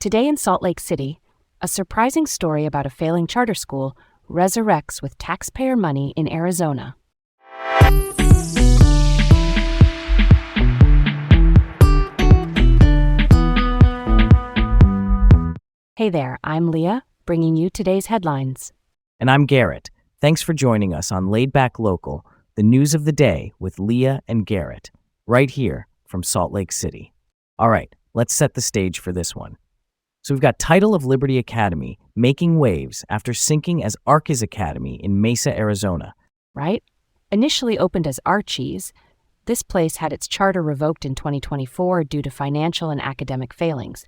Today in Salt Lake City, a surprising story about a failing charter school resurrects with taxpayer money in Arizona. Hey there, I'm Leah, bringing you today's headlines. And I'm Garrett. Thanks for joining us on Laid Back Local, the news of the day with Leah and Garrett, right here from Salt Lake City. All right, let's set the stage for this one. So we've got Title of Liberty Academy making waves after sinking as Arches Academy in Mesa, Arizona. Right? Initially opened as Archies, this place had its charter revoked in 2024 due to financial and academic failings.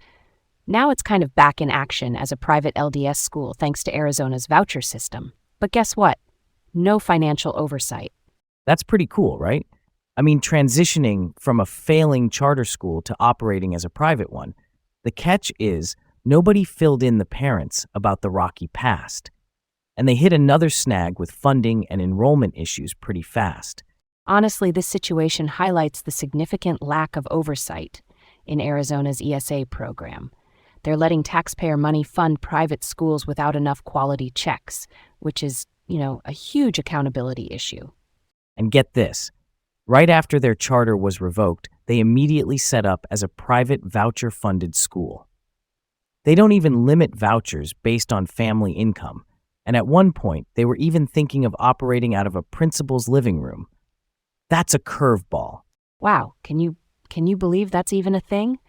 Now it's kind of back in action as a private LDS school thanks to Arizona's voucher system. But guess what? No financial oversight. That's pretty cool, right? I mean, transitioning from a failing charter school to operating as a private one. The catch is, nobody filled in the parents about the rocky past. And they hit another snag with funding and enrollment issues pretty fast. Honestly, this situation highlights the significant lack of oversight in Arizona's ESA program. They're letting taxpayer money fund private schools without enough quality checks, which is, a huge accountability issue. And get this, right after their charter was revoked, they immediately set up as a private voucher-funded school. They don't even limit vouchers based on family income, and at one point, they were even thinking of operating out of a principal's living room. That's a curveball. Wow, can you believe that's even a thing?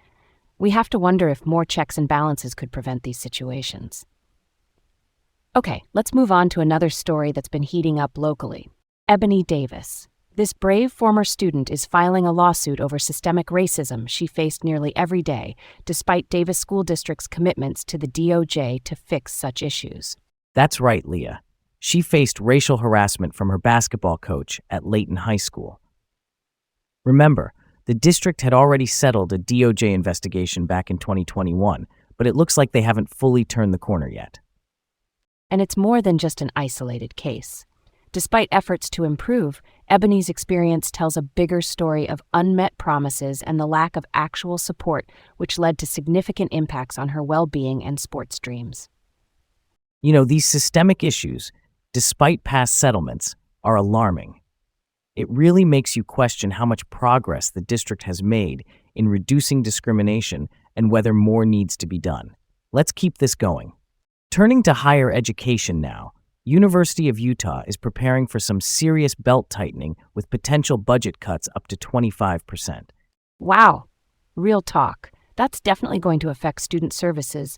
We have to wonder if more checks and balances could prevent these situations. Okay, let's move on to another story that's been heating up locally. Ebony Davis. This brave former student is filing a lawsuit over systemic racism she faced nearly every day, despite Davis School District's commitments to the DOJ to fix such issues. That's right, Leah. She faced racial harassment from her basketball coach at Layton High School. Remember, the district had already settled a DOJ investigation back in 2021, but it looks like they haven't fully turned the corner yet. And it's more than just an isolated case. Despite efforts to improve, Ebony's experience tells a bigger story of unmet promises and the lack of actual support, which led to significant impacts on her well-being and sports dreams. These systemic issues, despite past settlements, are alarming. It really makes you question how much progress the district has made in reducing discrimination and whether more needs to be done. Let's keep this going. Turning to higher education now, University of Utah is preparing for some serious belt-tightening with potential budget cuts up to 25%. Wow, real talk. That's definitely going to affect student services,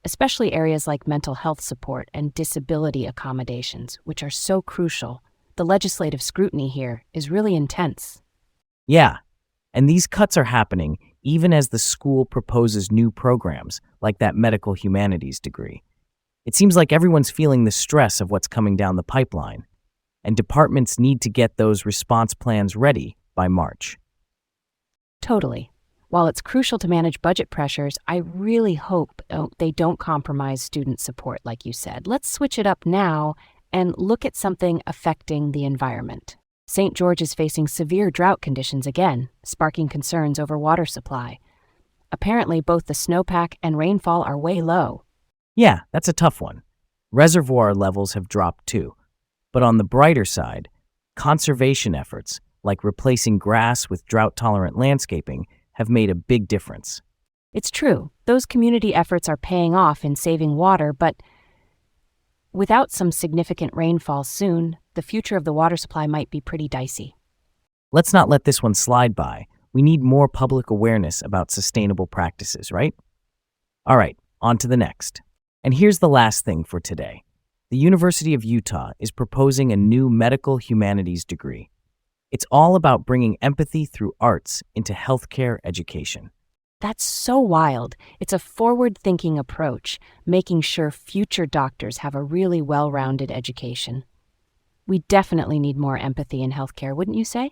especially areas like mental health support and disability accommodations, which are so crucial. The legislative scrutiny here is really intense. Yeah, and these cuts are happening even as the school proposes new programs, like that medical humanities degree. It seems like everyone's feeling the stress of what's coming down the pipeline, and departments need to get those response plans ready by March. Totally. While it's crucial to manage budget pressures, I really hope they don't compromise student support, like you said. Let's switch it up now and look at something affecting the environment. St. George is facing severe drought conditions again, sparking concerns over water supply. Apparently, both the snowpack and rainfall are way low. Yeah, that's a tough one. Reservoir levels have dropped too. But on the brighter side, conservation efforts, like replacing grass with drought-tolerant landscaping, have made a big difference. It's true, those community efforts are paying off in saving water, but without some significant rainfall soon, the future of the water supply might be pretty dicey. Let's not let this one slide by. We need more public awareness about sustainable practices, right? All right, on to the next. And here's the last thing for today. The University of Utah is proposing a new medical humanities degree. It's all about bringing empathy through arts into healthcare education. That's so wild. It's a forward-thinking approach, making sure future doctors have a really well-rounded education. We definitely need more empathy in healthcare, wouldn't you say?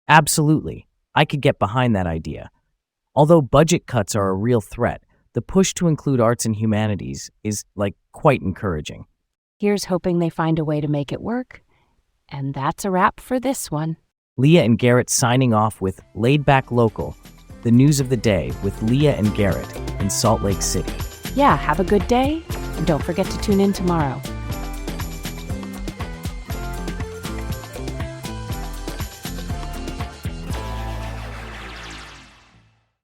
Absolutely. I could get behind that idea. Although budget cuts are a real threat, the push to include arts and humanities is, quite encouraging. Here's hoping they find a way to make it work. And that's a wrap for this one. Leah and Garrett signing off with Laid Back Local, the news of the day with Leah and Garrett in Salt Lake City. Yeah, have a good day, and don't forget to tune in tomorrow.